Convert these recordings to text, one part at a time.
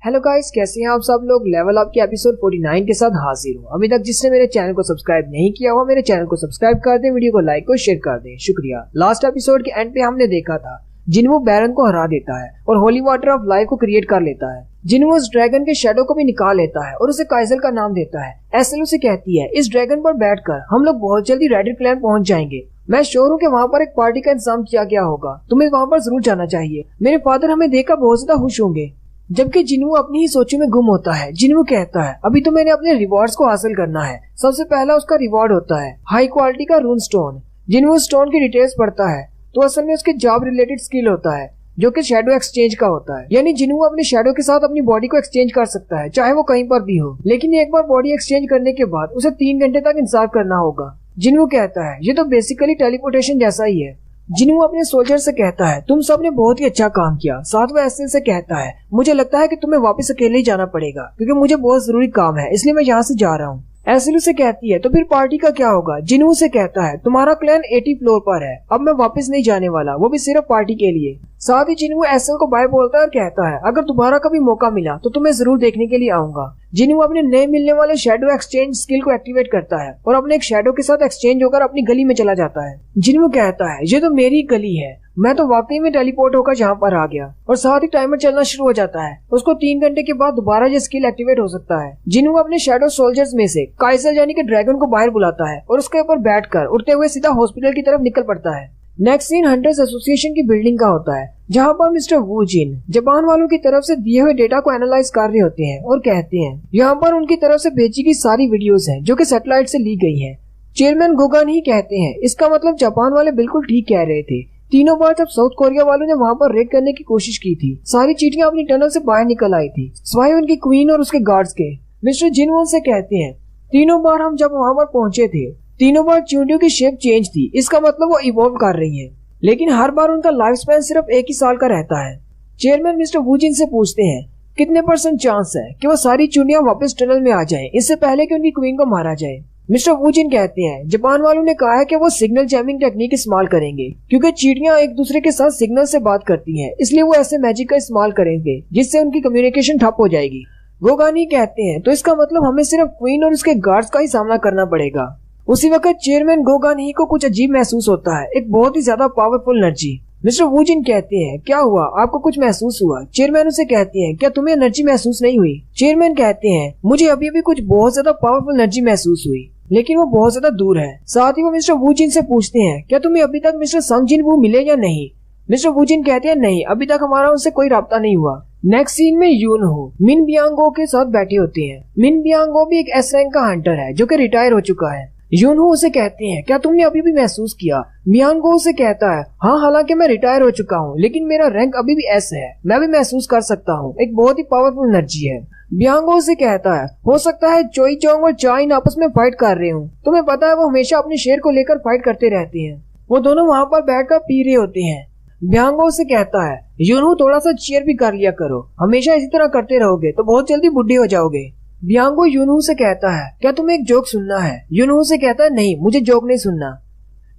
Hello guys, कैसे हैं आप सब लोग। लेवल अप के एपिसोड 49 के साथ हाजिर हूँ। अभी तक जिसने मेरे चैनल को सब्सक्राइब नहीं किया हुआ, मेरे चैनल को सब्सक्राइब कर दें, वीडियो को लाइक और शेयर कर दें, शुक्रिया। लास्ट एपिसोड के एंड पे हमने देखा था जिन्वो बैरन को हरा देता है और होली वाटर ऑफ लाइफ को क्रिएट कर लेता है। जिन्वो उस ड्रैगन के शेडो को भी निकाल लेता है और उसे काइजल का नाम देता है। एसेल उसे कहती है, इस ड्रैगन पर बैठकर हम लोग बहुत जल्दी रेडिट क्लैन पहुंच जाएंगे। मैं श्योर हूँ कि वहाँ पर एक पार्टी का इंतजाम किया गया होगा, तुम्हें वहाँ पर जरूर जाना चाहिए। मेरे फादर हमें देखकर बहुत ज्यादा खुश होंगे। जबकि जिन्वो अपनी ही सोचों में गुम होता है। जिन्वो कहता है, अभी तो मैंने अपने रिवॉर्ड्स को हासिल करना है। सबसे पहला उसका रिवॉर्ड होता है हाई क्वालिटी का रून स्टोन। जिन्वो स्टोन की डिटेल्स पढ़ता है तो असल में उसके जॉब रिलेटेड स्किल होता है जो कि शैडो एक्सचेंज का होता है। यानी जिन्वो अपने शैडो के साथ अपनी बॉडी को एक्सचेंज कर सकता है, चाहे वो कहीं पर भी हो। लेकिन एक बार बॉडी एक्सचेंज करने के बाद उसे 3 घंटे तक इंतजार करना होगा। जिन्वो कहता है, ये तो बेसिकली टेलीपोर्टेशन जैसा ही है। जिन्वो अपने सोल्जर से कहता है, तुम सबने बहुत ही अच्छा काम किया। साथ वो एसेल से कहता है, मुझे लगता है कि तुम्हें वापस अकेले ही जाना पड़ेगा क्योंकि मुझे बहुत जरूरी काम है, इसलिए मैं यहाँ से जा रहा हूँ। एसेल से कहती है, तो फिर पार्टी का क्या होगा। जिन्वो से कहता है, तुम्हारा क्लैन 80 फ्लोर पर है, अब मैं वापस नहीं जाने वाला, वो भी सिर्फ पार्टी के लिए। साथ ही जिन्वो एसेल को बाय बोलता है और कहता है, अगर दोबारा कभी मौका मिला तो तुम्हें जरूर देखने के लिए आऊंगा। जिन्वो अपने नए मिलने वाले शैडो एक्सचेंज स्किल को एक्टिवेट करता है और अपने एक शैडो के साथ एक्सचेंज होकर अपनी गली में चला जाता है। जिन्वो कहता है, ये तो मेरी गली है, मैं तो वाकई में टेलीपोर्ट होकर यहाँ पर आ गया। और साथ ही टाइमर चलना शुरू हो जाता है। उसको 3 घंटे के बाद दोबारा ये स्किल एक्टिवेट हो सकता है। जिन्वो अपने शैडो सोल्जर्स में से काइजल यानी कि ड्रैगन को बाहर बुलाता है और उसके ऊपर बैठकर उड़ते हुए सीधा हॉस्पिटल की तरफ निकल पड़ता है। नेक्स्ट सीन हंटर्स एसोसिएशन की बिल्डिंग का होता है, जहाँ पर मिस्टर वू जिन जापान वालों की तरफ से दिए हुए डेटा को एनालाइज कर रहे होते हैं और कहते हैं यहाँ पर उनकी तरफ से भेजी गई सारी वीडियोस हैं जो कि सैटेलाइट से ली गई हैं। चेयरमैन गोगान ही कहते हैं, इसका मतलब जापान वाले बिल्कुल ठीक कह रहे थे। तीनों बार जब साउथ कोरिया वालों ने वहाँ पर रेड करने की कोशिश की थी, सारी चीटियां अपनी टनल से बाहर निकल आई थी, सिवाय उनकी क्वीन और उसके गार्ड्स के। मिस्टर जिनवो से कहते हैं, तीनों बार हम जब वहाँ पर पहुंचे थे, तीनों बार चींटियों की शेप चेंज थी, इसका मतलब वो इवॉल्व कर रही हैं। लेकिन हर बार उनका लाइफ स्पैन सिर्फ 1 ही साल का रहता है। चेयरमैन मिस्टर वू जिन से पूछते हैं, कितने % चांस है कि वो सारी चींटियां वापस टनल में आ जाएं, इससे पहले कि उनकी क्वीन को मारा जाए। मिस्टर वू जिन कहते हैं, जापान वालों ने कहा है कि वो सिग्नल जैमिंग टेक्निक इस्तेमाल करेंगे क्योंकि चींटियां एक दूसरे के साथ सिग्नल से बात करती हैं, इसलिए वो ऐसे मैजिक का इस्तेमाल करेंगे जिससे उनकी कम्युनिकेशन ठप हो जाएगी। गोगानी कहते हैं, तो इसका मतलब हमें सिर्फ क्वीन और उसके गार्ड्स का ही सामना करना पड़ेगा। उसी वक्त चेयरमैन गोगान ही को कुछ अजीब महसूस होता है, एक बहुत ही ज्यादा पावरफुल एनर्जी। मिस्टर वू जिन कहते हैं, क्या हुआ, आपको कुछ महसूस हुआ। चेयरमैन उसे कहते हैं, क्या तुम्हें एनर्जी महसूस नहीं हुई। चेयरमैन कहते हैं, मुझे अभी भी कुछ बहुत ज्यादा पावरफुल एनर्जी महसूस हुई, लेकिन वो बहुत ज्यादा दूर है। साथ ही वो मिस्टर वू जिन से पूछते हैं, क्या तुम्हें अभी तक मिस्टर संग जिन वू मिले या नहीं। मिस्टर वू जिन कहते हैं, नहीं, अभी तक हमारा उनसे कोई राब्ता नहीं हुआ। नेक्स्ट सीन में यूनहो मिन बियांगो के साथ बैठे होते हैं। मिन बियांगो भी एक एस रैंक का हंटर है जो कि रिटायर हो चुका है। यूनहो उसे कहते हैं, क्या तुमने अभी भी महसूस किया। मियांगो उसे कहता है, हाँ, हालांकि मैं रिटायर हो चुका हूँ लेकिन मेरा रैंक अभी भी एस है, मैं भी महसूस कर सकता हूँ, एक बहुत ही पावरफुल एनर्जी है। बियांगो से कहता है, हो सकता है चोई चोंग और चाइन आपस में फाइट कर रहे हूँ। तुम्हें पता है वो हमेशा अपने शेर को लेकर फाइट करते रहते हैं। वो दोनों वहाँ पर बैठकर पी रहे होते हैं। बियांगो से कहता है, यूनहो थोड़ा सा चीयर भी कर लिया करो, हमेशा इसी तरह करते रहोगे तो बहुत जल्दी बुढ़े हो जाओगे। बियांगो यूनहो से कहता है, क्या तुम्हें एक जोक सुनना है। यूनहो से कहता है, नहीं, मुझे जोक नहीं सुनना।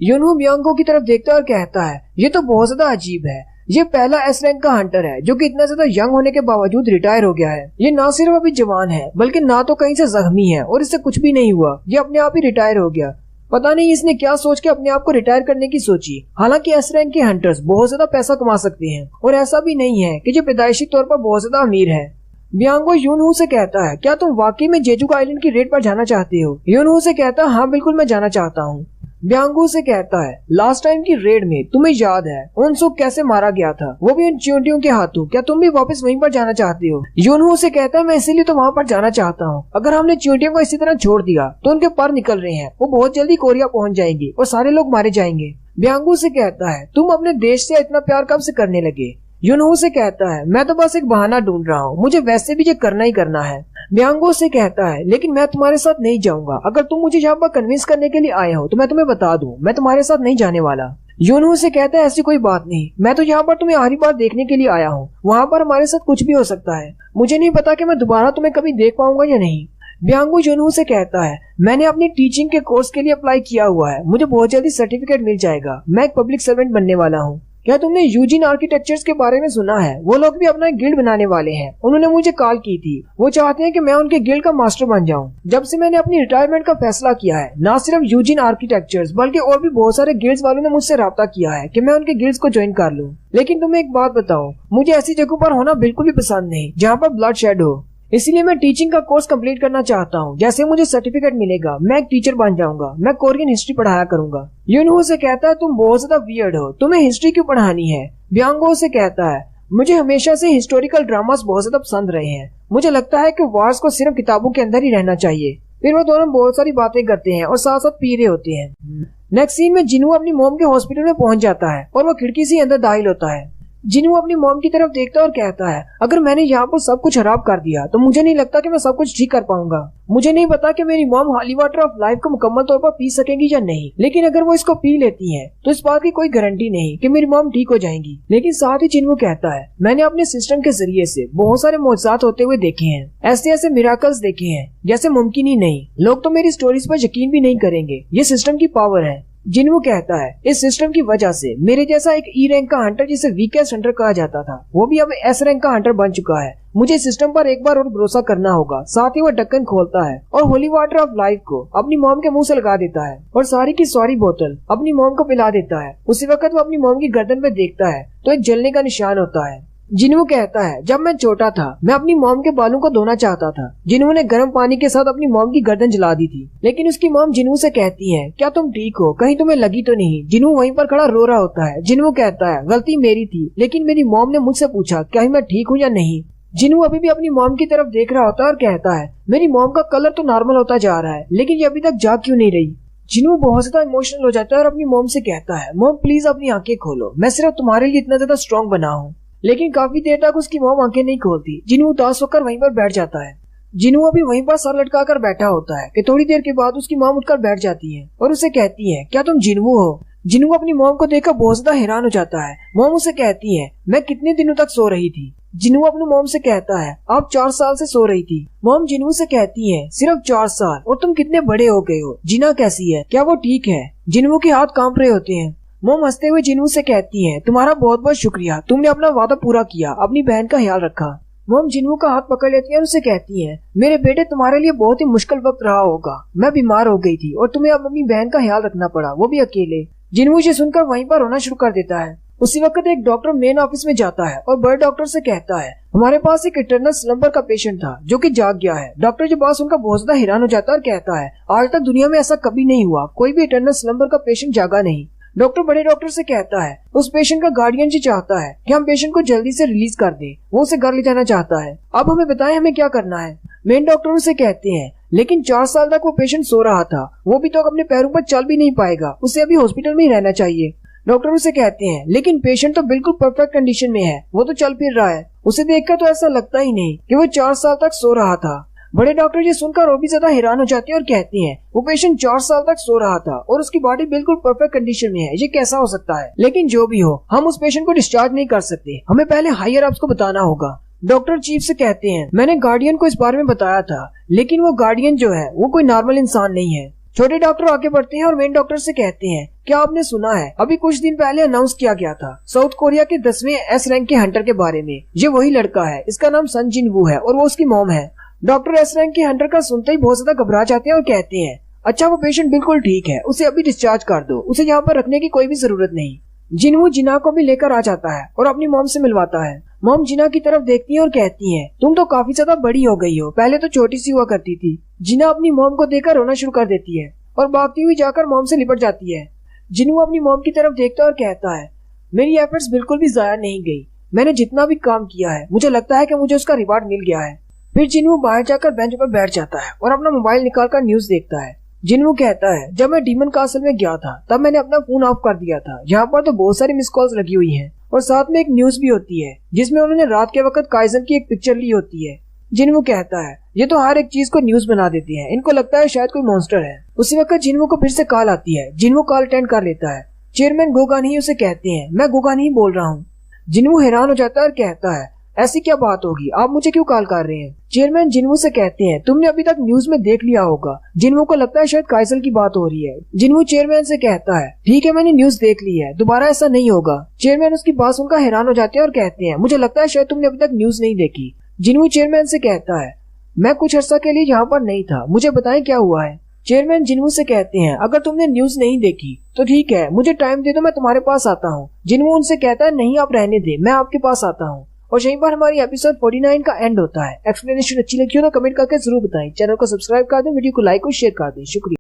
यूनहो बियांगो की तरफ देखता है और कहता है, ये तो बहुत ज्यादा अजीब है, ये पहला एस रैंक का हंटर है जो कि इतना ज्यादा यंग होने के बावजूद रिटायर हो गया है। ये ना सिर्फ अभी जवान है बल्कि ना तो कहीं से जख्मी है और इससे कुछ भी नहीं हुआ, ये अपने आप ही रिटायर हो गया। पता नहीं इसने क्या सोच के अपने आप को रिटायर करने की सोची। हालांकि एस रैंक के हंटर्स बहुत ज्यादा पैसा कमा सकते हैं और ऐसा भी नहीं है कि जो पैदाइशी तौर पर बहुत ज्यादा अमीर है। बियांगो यूनहो से कहता है, क्या तुम वाकई में जेजुक आइलैंड की रेड पर जाना चाहते हो। यूनहो से कहता है, हाँ बिल्कुल मैं जाना चाहता हूँ। बियांगो से कहता है, लास्ट टाइम की रेड में तुम्हें याद है उनसुक कैसे मारा गया था, वो भी उन चींटियों के हाथों, क्या तुम भी वापस वहीं पर जाना चाहते हो। यूनहो से कहता है, मैं इसीलिए तो वहाँ पर जाना चाहता हूँ। अगर हमने चींटियों को इसी तरह छोड़ दिया तो उनके पर निकल रहे हैं, वो बहुत जल्दी कोरिया पहुँच जाएंगी और सारे लोग मारे जाएंगे। बियांगो से कहता है, तुम अपने देश से इतना प्यार कब से करने लगे। यूनहो से कहता है, मैं तो बस एक बहाना ढूंढ रहा हूँ, मुझे वैसे भी ये करना ही करना है। बियांगो से कहता है, लेकिन मैं तुम्हारे साथ नहीं जाऊंगा, अगर तुम मुझे यहाँ पर कन्विंस करने के लिए आए हो तो मैं तुम्हें बता दूं, मैं तुम्हारे साथ नहीं जाने वाला। यूनहो से कहता है, ऐसी कोई बात नहीं, मैं तो यहाँ पर तुम्हें आखिरी बार देखने के लिए आया हूँ, वहाँ पर हमारे साथ कुछ भी हो सकता है, मुझे नहीं पता कि मैं दोबारा तुम्हें कभी देख पाऊंगा या नहीं। बियांगो यूनहो से कहता है, मैंने अपनी टीचिंग के कोर्स के लिए अप्लाई किया हुआ है, मुझे बहुत जल्दी सर्टिफिकेट मिल जाएगा, मैं एक पब्लिक सर्वेंट बनने वाला हूँ। क्या तुमने यूजिन आर्किटेक्चर्स के बारे में सुना है? वो लोग भी अपना एक गिल्ड बनाने वाले हैं। उन्होंने मुझे कॉल की थी। वो चाहते हैं कि मैं उनके गिल्ड का मास्टर बन जाऊं। जब से मैंने अपनी रिटायरमेंट का फैसला किया है, ना सिर्फ यूजिन आर्किटेक्चर्स बल्कि और भी बहुत सारे गिल्ड्स वालों ने मुझसे राब्ता किया है कि मैं उनके गिल्ड्स को ज्वाइन कर लूं। लेकिन तुम्हें एक बात बताऊं, मुझे ऐसी जगहों पर होना बिल्कुल भी पसंद नहीं जहाँ पर ब्लड शेड हो। इसलिए मैं टीचिंग का कोर्स कंप्लीट करना चाहता हूँ। जैसे मुझे सर्टिफिकेट मिलेगा, मैं एक टीचर बन जाऊंगा। मैं कोरियन हिस्ट्री पढ़ाया करूंगा। यूनहो से कहता है, तुम बहुत ज्यादा वियर्ड हो, तुम्हें हिस्ट्री क्यों पढ़ानी है? ब्यांगो से कहता है, मुझे हमेशा से हिस्टोरिकल ड्रामास बहुत ज्यादा पसंद रहे हैं। मुझे लगता है कि वार्स को सिर्फ किताबों के अंदर ही रहना चाहिए। फिर वो दोनों बहुत सारी बातें करते हैं और साथ साथ पी रहे होते हैं। नेक्स्ट सीन में जिनू अपनी मॉम के हॉस्पिटल में पहुंच जाता है और वो खिड़की से अंदर दाखिल होता है। जिनू अपनी मॉम की तरफ देखता है और कहता है, अगर मैंने यहाँ पर सब कुछ खराब कर दिया तो मुझे नहीं लगता कि मैं सब कुछ ठीक कर पाऊंगा। मुझे नहीं पता कि मेरी mom holy water of life को मुकम्मल तौर पर पी सकेंगी या नहीं, लेकिन अगर वो इसको पी लेती हैं तो इस बात की कोई गारंटी नहीं कि मेरी मॉम ठीक हो जाएंगी। लेकिन साथ ही जिनू कहता है, मैंने अपने सिस्टम के जरिए से बहुत सारे मौजज़ात होते हुए देखे हैं, ऐसे ऐसे मिराकल्स देखे हैं जैसे मुमकिन ही नहीं। लोग तो मेरी स्टोरीज पर यकीन भी नहीं करेंगे। ये सिस्टम की पावर है। जिनू कहता है, इस सिस्टम की वजह से मेरे जैसा एक ई रैंक का हंटर, जिसे वीकेस्ट हंटर कहा जाता था, वो भी अब एस रैंक का हंटर बन चुका है। मुझे सिस्टम पर एक बार और भरोसा करना होगा। साथ ही वो ढक्कन खोलता है और होली वाटर ऑफ लाइफ को अपनी मॉम के मुंह से लगा देता है और सारी की सारी बोतल अपनी मॉम को पिला देता है। उसी वक्त वो अपनी मॉम की गर्दन पे देखता है तो एक जलने का निशान होता है। जिनू कहता है, जब मैं छोटा था मैं अपनी मॉम के बालों को धोना चाहता था। जिनू ने गर्म पानी के साथ अपनी मॉम की गर्दन जला दी थी, लेकिन उसकी मॉम जिनू से कहती है, क्या तुम ठीक हो? कहीं तुम्हें लगी तो नहीं? जिनू वहीं पर खड़ा रो रहा होता है। जिनू कहता है, गलती मेरी थी, लेकिन मेरी मॉम ने मुझसे पूछा क्या मैं ठीक हूँ या नहीं। जिनू अभी भी अपनी मॉम की तरफ देख रहा होता है और कहता है, मेरी मॉम का कलर तो नॉर्मल होता जा रहा है, लेकिन ये अभी तक जाग क्यों नहीं रही? जिनू बहुत ज्यादा इमोशनल हो जाता है और अपनी मॉम से कहता है, मॉम प्लीज अपनी आंखें खोलो, मैं सिर्फ तुम्हारे लिए इतना ज्यादा स्ट्रॉन्ग बना हूँ। लेकिन काफी देर तक उसकी मॉम आंखें नहीं खोलती। जिनू उदास होकर वहीं पर बैठ जाता है। जिनू अभी वहीं पर सर लटका कर बैठा होता है कि थोड़ी देर के बाद उसकी मॉम उठकर बैठ जाती है और उसे कहती है, क्या तुम जिनू हो? जिनू अपनी मॉम को देखकर बहुत ज्यादा हैरान हो जाता है। मॉम उसे कहती है, मैं कितने दिनों तक सो रही थी? जिनू अपनी मॉम से कहता है, आप 4 साल से सो रही थी। मॉम जिनू से कहती है, सिर्फ 4 साल और तुम कितने बड़े हो गए हो? जीना कैसी है? क्या वो ठीक है? जिनू के हाथ कांप रहे होते हैं। मॉम हंसते हुए जिनू से कहती है, तुम्हारा बहुत बहुत शुक्रिया, तुमने अपना वादा पूरा किया, अपनी बहन का ख्याल रखा। मॉम जिनू का हाथ पकड़ लेती है और उसे कहती है, मेरे बेटे तुम्हारे लिए बहुत ही मुश्किल वक्त रहा होगा। मैं बीमार हो गई थी और तुम्हें अब अपनी बहन का ख्याल रखना पड़ा, वो भी अकेले। जिनू इसे सुनकर वहीं पर रोना शुरू कर देता है। उसी वक्त एक डॉक्टर मेन ऑफिस में जाता है और बड़े डॉक्टर से कहता है, हमारे पास एक इटरनल स्लंबर का पेशेंट था जो कि जाग गया है। डॉक्टर के पास उनका बहुत ज्यादा हैरान हो जाता है और कहता है, आज तक दुनिया में ऐसा कभी नहीं हुआ, कोई भी इटरनल स्लंबर का पेशेंट जागा नहीं। डॉक्टर बड़े डॉक्टर से कहता है, उस पेशेंट का गार्डियन जी चाहता है कि हम पेशेंट को जल्दी से रिलीज कर दें, वो उसे घर ले जाना चाहता है। अब हमें बताएं हमें क्या करना है। मेन डॉक्टर उसे कहते हैं, लेकिन 4 साल तक वो पेशेंट सो रहा था, वो भी तो अपने पैरों पर चल भी नहीं पाएगा, उसे अभी हॉस्पिटल में ही रहना चाहिए। डॉक्टर उसे कहते हैं, लेकिन पेशेंट तो बिल्कुल परफेक्ट कंडीशन में है, वो तो चल फिर रहा है, उसे देखकर तो ऐसा लगता ही नहीं कि वो 4 साल तक सो रहा था। बड़े डॉक्टर ये सुनकर वो भी ज्यादा हैरान हो जाते हैं और कहते हैं, वो पेशेंट 4 साल तक सो रहा था और उसकी बॉडी बिल्कुल परफेक्ट कंडीशन में है, ये कैसा हो सकता है? लेकिन जो भी हो, हम उस पेशेंट को डिस्चार्ज नहीं कर सकते, हमें पहले हायर अप्स को बताना होगा। डॉक्टर चीफ से कहते हैं, मैंने गार्डियन को इस बारे में बताया था, लेकिन वो गार्डियन जो है वो कोई नॉर्मल इंसान नहीं है। छोटे डॉक्टर आगे बढ़ते हैं और मेन डॉक्टर से कहते हैं, क्या आपने सुना है, अभी कुछ दिन पहले अनाउंस किया गया था साउथ कोरिया के 10वें एस रैंक के हंटर के बारे में। ये वही लड़का है, इसका नाम सन जिन वू है और वो उसकी मॉम है। डॉक्टर एस रैंक के हंटर का सुनते ही बहुत ज्यादा घबरा जाते हैं और कहते हैं, अच्छा वो पेशेंट बिल्कुल ठीक है, उसे अभी डिस्चार्ज कर दो, उसे यहाँ पर रखने की कोई भी जरूरत नहीं। जिनवू जिना को भी लेकर आ जाता है और अपनी मॉम से मिलवाता है। मॉम जिना की तरफ देखती है और कहती है, तुम तो काफी ज्यादा बड़ी हो गई हो, पहले तो छोटी सी हुआ करती थी। जिना अपनी मॉम को देखकर रोना शुरू कर देती है और भागती हुई जाकर मॉम से लिपट जाती है। जिनवू अपनी मॉम की तरफ देखता है और कहता है, मेरी एफर्ट्स बिल्कुल भी जाया नहीं गई, मैंने जितना भी काम किया है मुझे लगता है कि मुझे उसका रिवार्ड मिल गया है। फिर जिनवू बाहर जाकर बेंच पर बैठ जाता है और अपना मोबाइल निकालकर न्यूज देखता है। जिनवू कहता है, जब मैं डीमन कासल में गया था तब मैंने अपना फोन ऑफ कर दिया था, यहाँ पर तो बहुत सारी मिस कॉल्स लगी हुई हैं और साथ में एक न्यूज भी होती है जिसमें उन्होंने रात के वक्त काइजन की एक पिक्चर ली होती है। जिनवू कहता है, ये तो हर एक चीज को न्यूज बना देती है, इनको लगता है शायद कोई मॉन्स्टर है। उसी वक्त जिनवू को फिर से कॉल आती है। जिनवू कॉल अटेंड कर लेता है। चेयरमैन गोगान ही उसे कहते हैं, मैं गोगान ही बोल रहा हूँ। जिनवू हैरान हो जाता है और कहता है, ऐसी क्या बात होगी, आप मुझे क्यों कॉल कर रहे हैं? चेयरमैन जिन्वू से कहते हैं तुमने अभी तक न्यूज में देख लिया होगा। जिन्वू को लगता है शायद काइसल की बात हो रही है। जिन्वू चेयरमैन से कहता है ठीक है मैंने न्यूज देख ली है, दोबारा ऐसा नहीं होगा। चेयरमैन उसकी बात सुनकर हैरान हो जाते हैं और कहते हैं मुझे लगता है शायद तुमने अभी तक न्यूज नहीं देखी। जिन्वू चेयरमैन से कहता है मैं कुछ अर्सा के लिए यहाँ पर नहीं था, मुझे बताएं क्या हुआ है। चेयरमैन जिन्वू से कहते हैं अगर तुमने न्यूज नहीं देखी तो ठीक है, मुझे टाइम दे दो, मैं तुम्हारे पास आता हूँ। जिन्वू उनसे कहता है नहीं आप रहने दे, मैं आपके पास आता हूँ। और यहीं पर हमारी एपिसोड 49 का एंड होता है। एक्सप्लेनेशन अच्छी लगी हो तो कमेंट करके जरूर बताएं। चैनल को सब्सक्राइब कर दें, वीडियो को लाइक और शेयर कर दें। शुक्रिया।